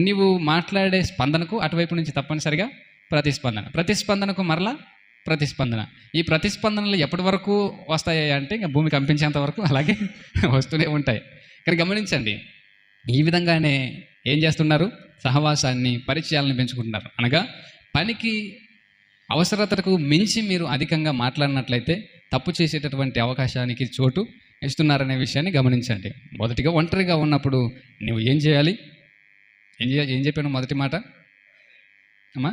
నువ్వు మాట్లాడే స్పందనకు అటువైపు నుంచి తప్పనిసరిగా ప్రతిస్పందనకు మరలా ప్రతిస్పందన. ఈ ప్రతిస్పందనలు ఎప్పటి వరకు వస్తాయి అంటే ఇంకా భూమి కంపించేంత వరకు అలాగే వస్తూనే ఉంటాయి. కానీ గమనించండి, ఈ విధంగానే ఏం చేస్తున్నారు? సహవాసాన్ని, పరిచయాలను పెంచుకుంటున్నారు. అనగా పనికి అవసరతకు మించి మీరు అధికంగా మాట్లాడినట్లయితే తప్పు చేసేటటువంటి అవకాశానికి చోటు ఇస్తున్నారనే విషయాన్ని గమనించండి. మొదటిగా ఒంటరిగా ఉన్నప్పుడు నువ్వు ఏం చేయాలి? ఏం చెప్పాను మొదటి మాట అమ్మా?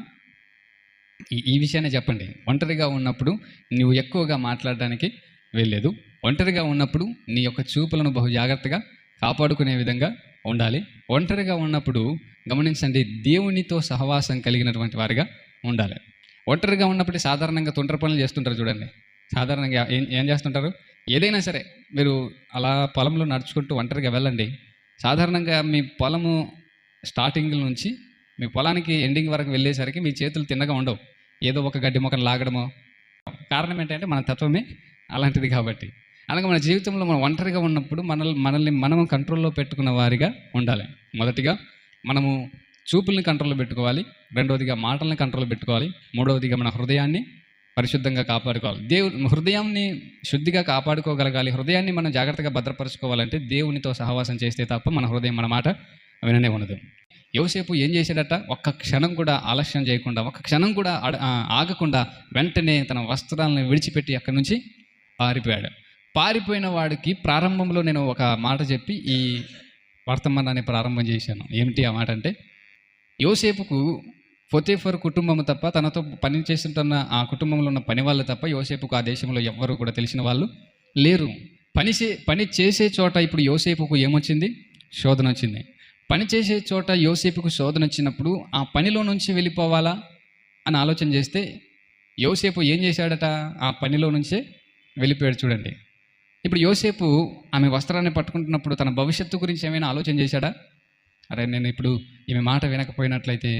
ఈ విషయాన్ని చెప్పండి. ఒంటరిగా ఉన్నప్పుడు నువ్వు ఎక్కువగా మాట్లాడడానికి వెళ్ళలేదు. ఒంటరిగా ఉన్నప్పుడు నీ యొక్క చూపులను బహు జాగ్రత్తగా కాపాడుకునే విధంగా ఉండాలి. ఒంటరిగా ఉన్నప్పుడు గమనించండి, దేవునితో సహవాసం కలిగినటువంటి వారిగా ఉండాలి. ఒంటరిగా ఉన్నప్పుడు సాధారణంగా తొంటరి పనులు చేస్తుంటారు చూడండి. సాధారణంగా ఏం చేస్తుంటారు? ఏదైనా సరే మీరు అలా పొలంలో నడుచుకుంటూ ఒంటరిగా వెళ్ళండి. సాధారణంగా మీ పొలము స్టార్టింగ్ నుంచి మీ పొలానికి ఎండింగ్ వరకు వెళ్ళేసరికి మీ చేతులు తిన్నగా ఉండవు. ఏదో ఒక గడ్డి మొక్కను లాగడమో. కారణం ఏంటంటే మన తత్వమే అలాంటిది కాబట్టి. అలాగే మన జీవితంలో మనం ఒంటరిగా ఉన్నప్పుడు మనల్ని మనము కంట్రోల్లో పెట్టుకున్న వారిగా ఉండాలి. మొదటిగా మనము చూపుల్ని కంట్రోల్లో పెట్టుకోవాలి. రెండవదిగా మాటల్ని కంట్రోల్లో పెట్టుకోవాలి. మూడవదిగా మన హృదయాన్ని పరిశుద్ధంగా కాపాడుకోవాలి. హృదయాన్ని శుద్ధిగా కాపాడుకోగలగాలి. హృదయాన్ని మనం జాగ్రత్తగా భద్రపరచుకోవాలంటే దేవునితో సహవాసం చేస్తే తప్ప మన హృదయం మన మాట విననే ఉండదు. యోసేపు ఏం చేశాడట? ఒక్క క్షణం కూడా ఆలస్యం చేయకుండా, ఒక్క క్షణం కూడా ఆగకుండా వెంటనే తన వస్త్రాలను విడిచిపెట్టి అక్కడి నుంచి పారిపోయాడు. పారిపోయిన వాడికి ప్రారంభంలో నేను ఒక మాట చెప్పి ఈ వర్తమానాన్ని ప్రారంభం చేశాను. ఏమిటి ఆ మాట అంటే, యోసేపుకు పొతీఫరు కుటుంబం తప్ప, తనతో పని చేస్తుంటున్న ఆ కుటుంబంలో ఉన్న పని వాళ్ళు తప్ప యోసేపుకు ఆ దేశంలో ఎవ్వరూ కూడా తెలిసిన వాళ్ళు లేరు. పని చేసే చోట ఇప్పుడు యోసేపుకు ఏమొచ్చింది? శోధన వచ్చింది. పని చేసే చోట యోసేపుకు శోధన వచ్చినప్పుడు ఆ పనిలో నుంచి వెళ్ళిపోవాలా అని ఆలోచన చేస్తే యోసేపు ఏం చేశాడట? ఆ పనిలో నుంచే వెళ్ళిపోయాడు. చూడండి, ఇప్పుడు యోసేపు ఆమె వస్త్రాన్ని పట్టుకుంటున్నప్పుడు తన భవిష్యత్తు గురించి ఏమైనా ఆలోచన చేశాడా? అరే, నేను ఇప్పుడు ఈమె మాట వినకపోయినట్లయితే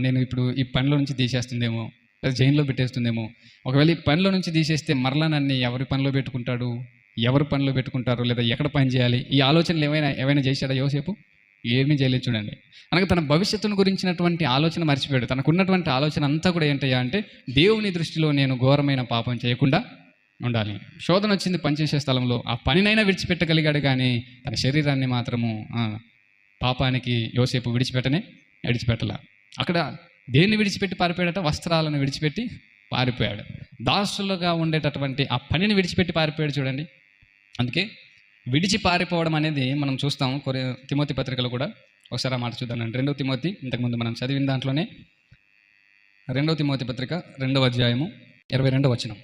నేను ఇప్పుడు ఈ పనిలో నుంచి తీసేస్తుందేమో, లేదా జైల్లో పెట్టేస్తుందేమో. ఒకవేళ ఈ పనిలో నుంచి తీసేస్తే మరలా నన్ను ఎవరి పనిలో పెట్టుకుంటారు, లేదా ఎక్కడ పని చేయాలి? ఈ ఆలోచనలు ఏమైనా చేశాడా యోసేపు? ఏమీ చేయలేదు. చూడండి, అనగా తన భవిష్యత్తును గురించినటువంటి ఆలోచన మర్చిపోయాడు. తనకున్నటువంటి ఆలోచన అంతా కూడా ఏంటయ్యా అంటే, దేవుని దృష్టిలో నేను ఘోరమైన పాపం చేయకుండా ఉండాలి. శోధన వచ్చింది పనిచేసే స్థలంలో, ఆ పనినైనా విడిచిపెట్టగలిగాడు, కానీ తన శరీరాన్ని మాత్రము పాపానికి యోసేపు విడిచిపెట్టలా. అక్కడ దేన్ని విడిచిపెట్టి పారిపోయాడట? వస్త్రాలను విడిచిపెట్టి పారిపోయాడు. దాసులుగా ఉండేటటువంటి ఆ పనిని విడిచిపెట్టి పారిపోయాడు. చూడండి, అందుకే విడిచి పారిపోవడం అనేది మనం చూస్తాం. తిమోతి పత్రికలో కూడా ఒకసారి ఆ మాట చూద్దాం. 2 తిమోతి, ఇంతకుముందు మనం చదివిన దాంట్లోనే 2 తిమోతి పత్రిక 2వ అధ్యాయము 22వ వచనం.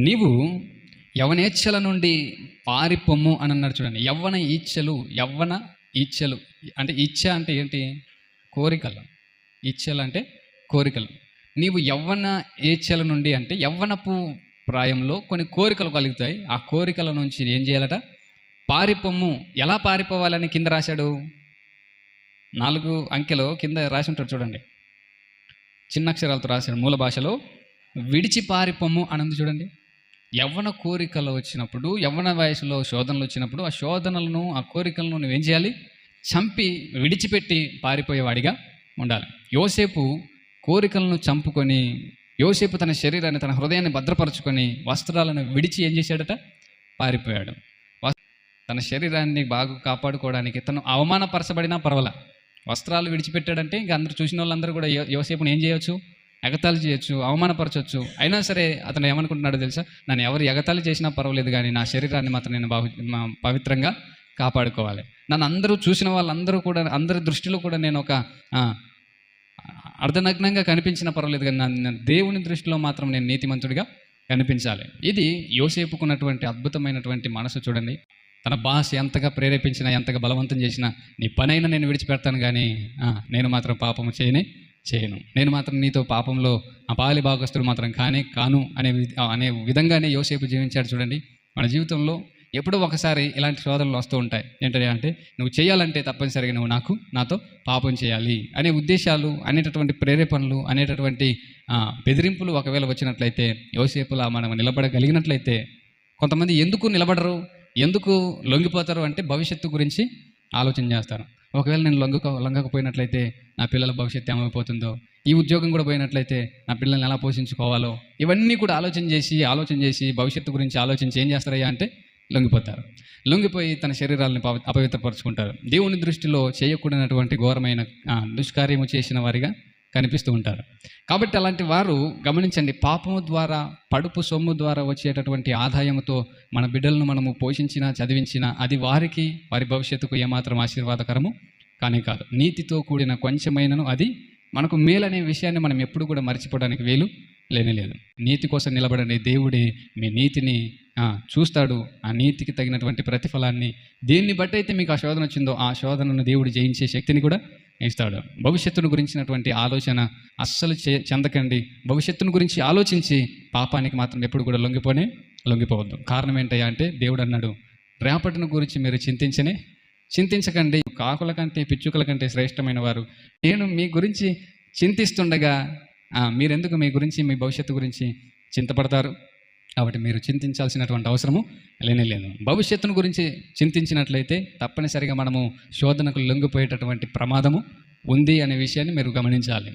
నీవు యవనేచ్ఛల నుండి పారిపొమ్ము అని అన్నాడు. చూడండి, యవ్వన ఈచ్ఛలు అంటే ఇచ్ఛ అంటే ఏంటి? కోరికలు. ఇచ్ఛలు అంటే కోరికలు. నీవు యవ్వన ఈచ్ఛల నుండి అంటే యవ్వనపు ప్రాయంలో కొన్ని కోరికలు కలుగుతాయి. ఆ కోరికల నుంచి ఏం చేయాలట? పారిపొమ్ము. ఎలా పారిపోవాలని కింద రాశాడు? 4 అంకెలో కింద రాసి ఉంటాడు చూడండి, చిన్న అక్షరాలతో రాశాడు. మూల భాషలో విడిచి పారిపొమ్ము అని ఉంది చూడండి. యవ్వన కోరికలు వచ్చినప్పుడు, యవ్వన వయసులో శోధనలు వచ్చినప్పుడు, ఆ శోధనలను, ఆ కోరికలను నువ్వేం చేయాలి? చంపి విడిచిపెట్టి పారిపోయేవాడిగా ఉండాలి. యోసేపు కోరికలను చంపుకొని, యోసేపు తన శరీరాన్ని, తన హృదయాన్ని భద్రపరుచుకొని వస్త్రాలను విడిచి ఏం చేశాడట? పారిపోయాడు. తన శరీరాన్ని బాగా కాపాడుకోవడానికి తను అవమానపరచబడినా పర్వాలా, వస్త్రాలు విడిచిపెట్టాడంటే ఇంకా అందరూ చూసిన వాళ్ళందరూ కూడా యోసేపుని ఏం చేయొచ్చు? ఎగతాళి చేయొచ్చు, అవమానపరచవచ్చు. అయినా సరే అతను ఏమనుకుంటున్నాడో తెలుసా? నన్ను ఎవరు ఎగతాళి చేసినా పర్వాలేదు, కానీ నా శరీరాన్ని మాత్రం నేను పవిత్రంగా కాపాడుకోవాలి. నన్ను అందరూ చూసిన వాళ్ళందరూ కూడా, అందరి దృష్టిలో కూడా నేను ఒక అర్ధనగ్నంగా కనిపించినా పర్వాలేదు, కానీ నా దేవుని దృష్టిలో మాత్రం నేను నీతిమంతుడిగా కనిపించాలి. ఇది యోసేపుకున్నటువంటి అద్భుతమైనటువంటి మనసు. చూడండి, తన బాస్ ఎంతగా ప్రేరేపించినా, ఎంతగా బలవంతం చేసినా, నీ పనైనా నేను విడిచిపెడతాను, కానీ నేను మాత్రం పాపము చేయను, నేను మాత్రం నీతో పాపంలో పాలి భాగస్తులు మాత్రం కాను అనే విధంగానే యోసేపు జీవించాడు. చూడండి, మన జీవితంలో ఎప్పుడో ఒకసారి ఇలాంటి శోధనలు వస్తూ ఉంటాయి. ఏంటంటే అంటే నువ్వు చేయాలంటే తప్పనిసరిగా నువ్వు నాతో పాపం చేయాలి అనే ఉద్దేశాలు, అనేటటువంటి ప్రేరేపణలు, అనేటటువంటి బెదిరింపులు ఒకవేళ వచ్చినట్లయితే, యోసేపులా మనం నిలబడగలిగినట్లయితే, కొంతమంది ఎందుకు నిలబడరు, ఎందుకు లొంగిపోతారు అంటే భవిష్యత్తు గురించి ఆలోచన చేస్తారు. ఒకవేళ నేను లొంగకపోయినట్లయితే నా పిల్లల భవిష్యత్తు ఏమైపోతుందో, ఈ ఉద్యోగం కూడా పోయినట్లయితే నా పిల్లల్ని ఎలా పోషించుకోవాలో, ఇవన్నీ కూడా ఆలోచన చేసి భవిష్యత్తు గురించి ఆలోచించి ఏం చేస్తారయ్యా అంటే లొంగిపోతారు. లొంగిపోయి తన శరీరాలను అపవిత్రపరుచుకుంటారు. దేవుని దృష్టిలో చేయకూడనటువంటి ఘోరమైన దుష్కార్యము చేసిన వారిగా కనిపిస్తూ ఉంటారు. కాబట్టి అలాంటి వారు గమనించండి, పాపము ద్వారా, పడుపు సొమ్ము ద్వారా వచ్చేటటువంటి ఆదాయంతో మన బిడ్డలను మనము పోషించినా చదివించినా అది వారికి, వారి భవిష్యత్తుకు ఏమాత్రం ఆశీర్వాదకరము కానీ కాదు. నీతితో కూడిన కొంచెమైనను అది మనకు మేలనే విషయాన్ని మనం ఎప్పుడు కూడా మర్చిపోవడానికి వీలు లేనేలేదు. నీతి కోసం నిలబడండి, దేవుడే మీ నీతిని చూస్తాడు. ఆ నీతికి తగినటువంటి ప్రతిఫలాన్ని, దేన్ని బట్టి అయితే మీకు ఆ శోధన వచ్చిందో ఆ శోధనను దేవుడు జయించే శక్తిని కూడా ఇస్తాడు. భవిష్యత్తును గురించినటువంటి ఆలోచన అస్సలు చెందకండి. భవిష్యత్తును గురించి ఆలోచించి పాపానికి మాత్రం ఎప్పుడు కూడా లొంగిపోవద్దు. కారణం ఏంటయ్యా అంటే దేవుడు అన్నాడు, రేపటిని గురించి మీరు చింతించకండి, కాకుల కంటే పిచ్చుకల కంటే శ్రేష్టమైన వారు నేను మీ గురించి చింతిస్తుండగా మీరెందుకు మీ గురించి, మీ భవిష్యత్తు గురించి చింతపడతారు? కాబట్టి మీరు చింతించాల్సినటువంటి అవసరము లేనేలేదు. భవిష్యత్తును గురించి చింతించినట్లయితే తప్పనిసరిగా మనము శోధనకు లొంగిపోయేటటువంటి ప్రమాదము ఉంది అనే విషయాన్ని మీరు గమనించాలి.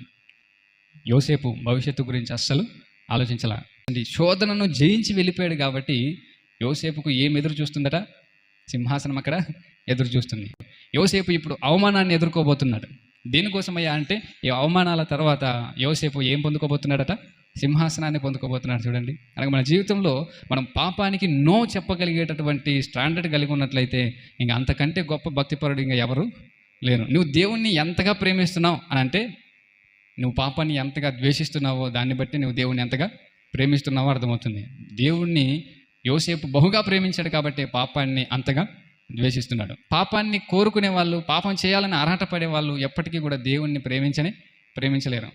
యోసేపు భవిష్యత్తు గురించి అస్సలు ఆలోచించాల. శోధనను జయించి వెళ్ళిపోయాడు కాబట్టి యోసేపుకు ఏం ఎదురు చూస్తుందట? సింహాసనం అక్కడ ఎదురు చూస్తుంది. యోసేపు ఇప్పుడు అవమానాన్ని ఎదుర్కోబోతున్నాడు. దేనికోసమయ్యా అంటే ఈ అవమానాల తర్వాత యోసేపు ఏం పొందుకోబోతున్నాడట? సింహాసనాన్ని పొందుకోబోతున్నాడు. చూడండి, అలాగే మన జీవితంలో మనం పాపానికి నో చెప్పగలిగేటటువంటి స్టాండర్డ్ కలిగి ఉన్నట్లయితే ఇంకా అంతకంటే గొప్ప భక్తిపరుడు ఇంకా ఎవరు లేరు. నువ్వు దేవుణ్ణి ఎంతగా ప్రేమిస్తున్నావు అని అంటే, నువ్వు పాపాన్ని ఎంతగా ద్వేషిస్తున్నావో దాన్ని బట్టి నువ్వు దేవుణ్ణి ఎంతగా ప్రేమిస్తున్నావో అర్థమవుతుంది. దేవుణ్ణి యోసేపు బహుగా ప్రేమించాడు కాబట్టి పాపాన్ని అంతగా ద్వేషిస్తున్నాడు. పాపాన్ని కోరుకునే వాళ్ళు, పాపం చేయాలని ఆరాటపడే వాళ్ళు ఎప్పటికీ కూడా దేవుణ్ణి ప్రేమించలేరు.